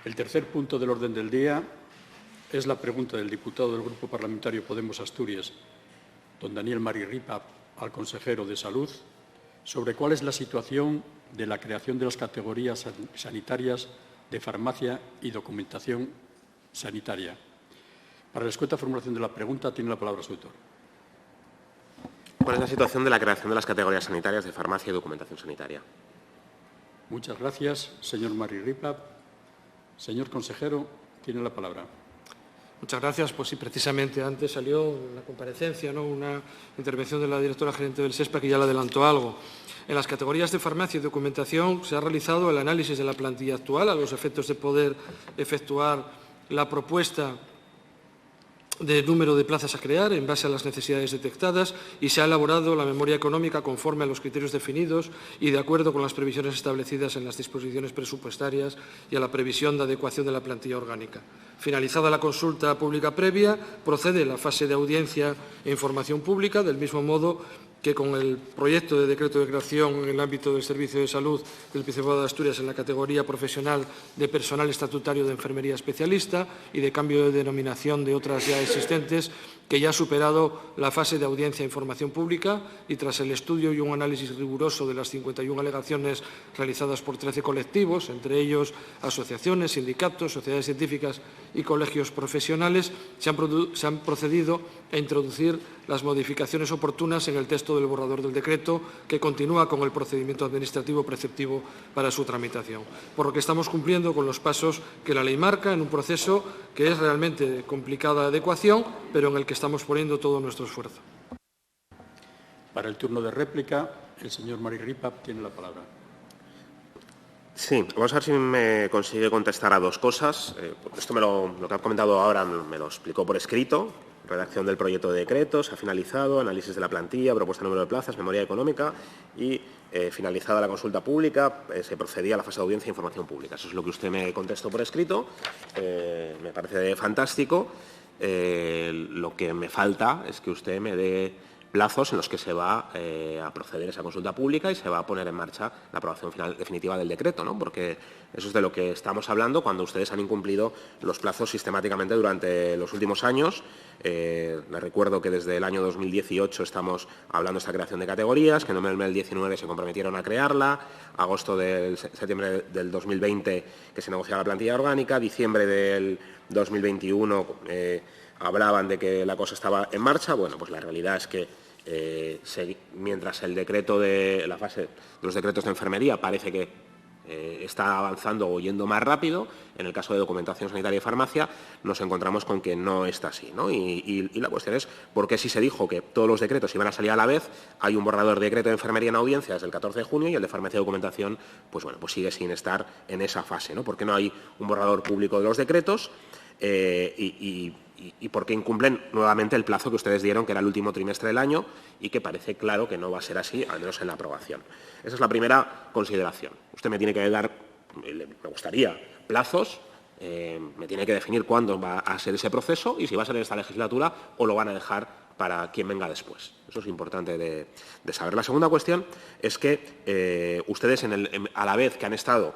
El tercer punto del orden del día es la pregunta del diputado del Grupo Parlamentario Podemos Asturias, don Daniel Marirripa, al consejero de Salud, sobre cuál es la situación de la creación de las categorías sanitarias de farmacia y documentación sanitaria. Para la escueta formulación de la pregunta, tiene la palabra su autor. ¿Cuál es la situación de la creación de las categorías sanitarias de farmacia y documentación sanitaria? Muchas gracias, señor Marirripa. Señor consejero, tiene la palabra. Muchas gracias. Pues sí, precisamente antes salió en la comparecencia, ¿no?, una intervención de la directora gerente del SESPA que ya le adelantó algo. En las categorías de farmacia y documentación se ha realizado el análisis de la plantilla actual a los efectos de poder efectuar la propuesta de número de plazas a crear en base a las necesidades detectadas y se ha elaborado la memoria económica conforme a los criterios definidos y de acuerdo con las previsiones establecidas en las disposiciones presupuestarias y a la previsión de adecuación de la plantilla orgánica. Finalizada la consulta pública previa, procede la fase de audiencia e información pública, del mismo modo que con el proyecto de decreto de creación en el ámbito del Servicio de Salud del Principado de Asturias en la categoría profesional de personal estatutario de enfermería especialista y de cambio de denominación de otras ya existentes, que ya ha superado la fase de audiencia e información pública y tras el estudio y un análisis riguroso de las 51 alegaciones realizadas por 13 colectivos, entre ellos asociaciones, sindicatos, sociedades científicas y colegios profesionales, se han procedido a introducir las modificaciones oportunas en el texto del borrador del decreto, que continúa con el procedimiento administrativo preceptivo para su tramitación. Por lo que estamos cumpliendo con los pasos que la ley marca en un proceso que es realmente de complicada adecuación, pero en el que estamos poniendo todo nuestro esfuerzo. Para el turno de réplica, el señor Marirripa tiene la palabra. Sí, vamos a ver si me consigue contestar a dos cosas. Esto lo que ha comentado ahora me lo explicó por escrito. Redacción del proyecto de decreto, se ha finalizado, análisis de la plantilla, propuesta de número de plazas, memoria económica y finalizada la consulta pública, se procedía a la fase de audiencia e información pública. Eso es lo que usted me contestó por escrito. Me parece fantástico. Lo que me falta es que usted me dé plazos en los que se va a proceder a esa consulta pública y se va a poner en marcha la aprobación final definitiva del decreto, ¿no? Porque eso es de lo que estamos hablando cuando ustedes han incumplido los plazos sistemáticamente durante los últimos años. Les recuerdo que desde el año 2018 estamos hablando de esta creación de categorías, que en noviembre del 19 se comprometieron a crearla, septiembre del 2020 que se negociaba la plantilla orgánica, diciembre del 2021 hablaban de que la cosa estaba en marcha. Bueno, pues la realidad es que mientras el decreto de la fase de los decretos de enfermería parece que está avanzando o yendo más rápido, en el caso de documentación sanitaria y farmacia nos encontramos con que no está así, ¿no? Y la cuestión es por qué si se dijo que todos los decretos iban a salir a la vez, hay un borrador de decreto de enfermería en audiencia desde el 14 de junio y el de farmacia y documentación pues sigue sin estar en esa fase, ¿no? ¿Por qué no hay un borrador público de los decretos? Y por qué incumplen nuevamente el plazo que ustedes dieron, que era el último trimestre del año, y que parece claro que no va a ser así, al menos en la aprobación. Esa es la primera consideración. Usted me tiene que dar, me gustaría, plazos, me tiene que definir cuándo va a ser ese proceso y si va a ser en esta legislatura o lo van a dejar para quien venga después. Eso es importante de saber. La segunda cuestión es que ustedes, a la vez que han estado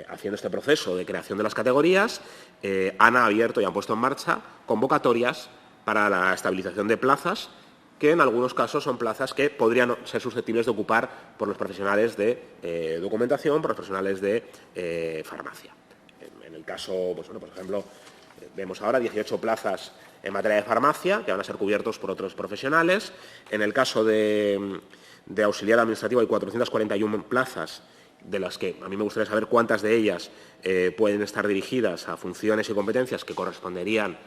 haciendo este proceso de creación de las categorías, han abierto y han puesto en marcha convocatorias para la estabilización de plazas, que en algunos casos son plazas que podrían ser susceptibles de ocupar por los profesionales de documentación, por los profesionales de farmacia. En el caso, por ejemplo, vemos ahora 18 plazas en materia de farmacia, que van a ser cubiertos por otros profesionales. En el caso de auxiliar administrativo hay 441 plazas, de las que a mí me gustaría saber cuántas de ellas pueden estar dirigidas a funciones y competencias que corresponderían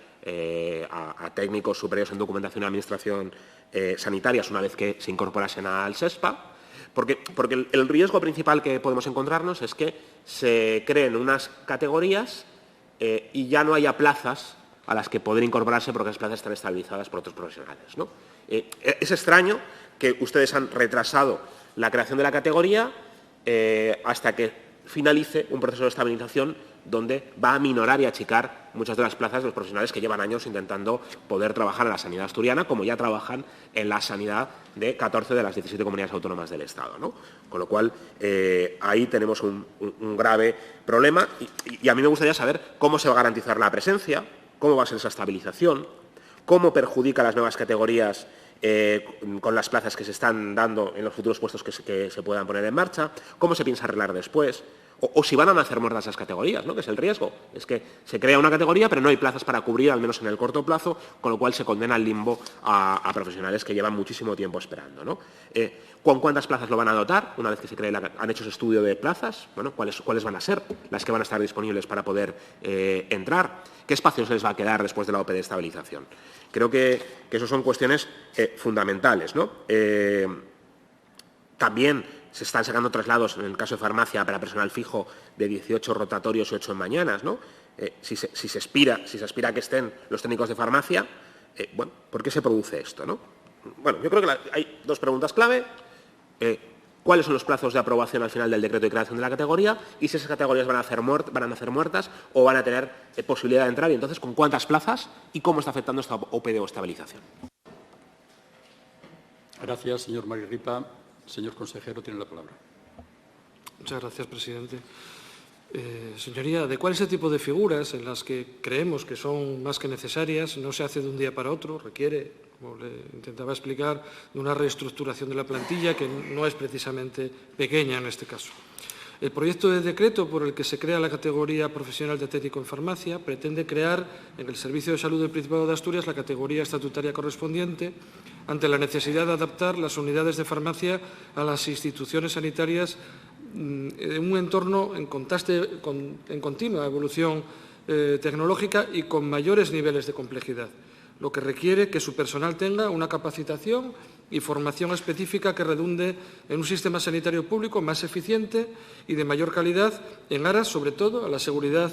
a técnicos superiores en documentación y administración sanitarias una vez que se incorporasen al SESPA. Porque el riesgo principal que podemos encontrarnos es que se creen unas categorías y ya no haya plazas a las que poder incorporarse porque las plazas están estabilizadas por otros profesionales, ¿no? Es extraño que ustedes han retrasado la creación de la categoría hasta que finalice un proceso de estabilización donde va a minorar y achicar muchas de las plazas de los profesionales que llevan años intentando poder trabajar en la sanidad asturiana, como ya trabajan en la sanidad de 14 de las 17 comunidades autónomas del Estado, ¿no? Con lo cual, ahí tenemos un grave problema y a mí me gustaría saber cómo se va a garantizar la presencia, cómo va a ser esa estabilización, cómo perjudica a las nuevas categorías con las plazas que se están dando en los futuros puestos que se puedan poner en marcha, cómo se piensa arreglar después, o si van a nacer muertas esas categorías, ¿no? Que es el riesgo. Es que se crea una categoría, pero no hay plazas para cubrir, al menos en el corto plazo, con lo cual se condena al limbo a profesionales que llevan muchísimo tiempo esperando, ¿no? ¿Con cuántas plazas lo van a dotar? Una vez que se cree, han hecho ese estudio de plazas, bueno, ¿cuáles van a ser las que van a estar disponibles para poder entrar? ¿Qué espacio se les va a quedar después de la OPE de estabilización? Creo que esas son cuestiones fundamentales, ¿no? También se están sacando traslados, en el caso de farmacia, para personal fijo de 18 rotatorios y 8 en mañanas, ¿no? Si se aspira a que estén los técnicos de farmacia, bueno, ¿por qué se produce esto, no? Bueno, yo creo que hay dos preguntas clave. ¿Cuáles son los plazos de aprobación al final del decreto de creación de la categoría? Y si esas categorías van a nacer muertas o van a tener posibilidad de entrar, y entonces con cuántas plazas y cómo está afectando esta OPE de estabilización. Gracias, señor Marirripa. Señor consejero, tiene la palabra. Muchas gracias, presidente. Señoría, adecuar ese tipo de figuras en las que creemos que son más que necesarias no se hace de un día para otro, requiere, como le intentaba explicar, de una reestructuración de la plantilla que no es precisamente pequeña en este caso. El proyecto de decreto por el que se crea la categoría profesional de técnico en farmacia pretende crear en el Servicio de Salud del Principado de Asturias la categoría estatutaria correspondiente ante la necesidad de adaptar las unidades de farmacia a las instituciones sanitarias en un entorno en continua evolución tecnológica y con mayores niveles de complejidad, lo que requiere que su personal tenga una capacitación y formación específica que redunde en un sistema sanitario público más eficiente y de mayor calidad, en aras, sobre todo, a la seguridad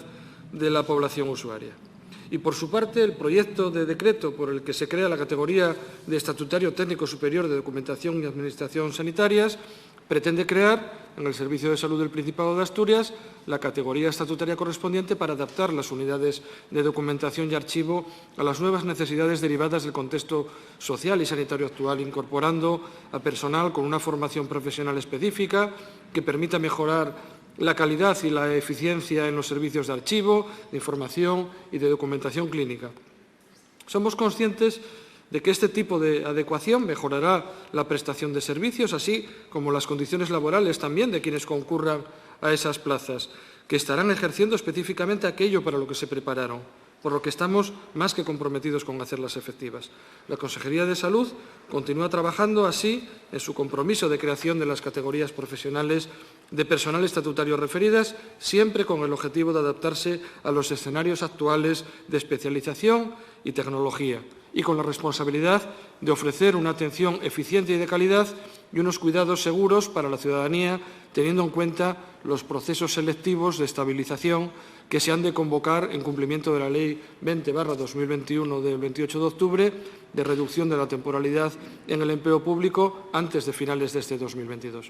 de la población usuaria. Y, por su parte, el proyecto de decreto por el que se crea la categoría de estatutario técnico superior de documentación y administración sanitarias pretende crear, en el Servicio de Salud del Principado de Asturias, la categoría estatutaria correspondiente para adaptar las unidades de documentación y archivo a las nuevas necesidades derivadas del contexto social y sanitario actual, incorporando a personal con una formación profesional específica que permita mejorar la calidad y la eficiencia en los servicios de archivo, de información y de documentación clínica. Somos conscientes de que este tipo de adecuación mejorará la prestación de servicios, así como las condiciones laborales también de quienes concurran a esas plazas, que estarán ejerciendo específicamente aquello para lo que se prepararon, por lo que estamos más que comprometidos con hacerlas efectivas. La Consejería de Salud continúa trabajando así en su compromiso de creación de las categorías profesionales de personal estatutario referidas, siempre con el objetivo de adaptarse a los escenarios actuales de especialización y tecnología, y con la responsabilidad de ofrecer una atención eficiente y de calidad y unos cuidados seguros para la ciudadanía, teniendo en cuenta los procesos selectivos de estabilización que se han de convocar en cumplimiento de la Ley 20/2021 del 28 de octubre de reducción de la temporalidad en el empleo público antes de finales de este 2022.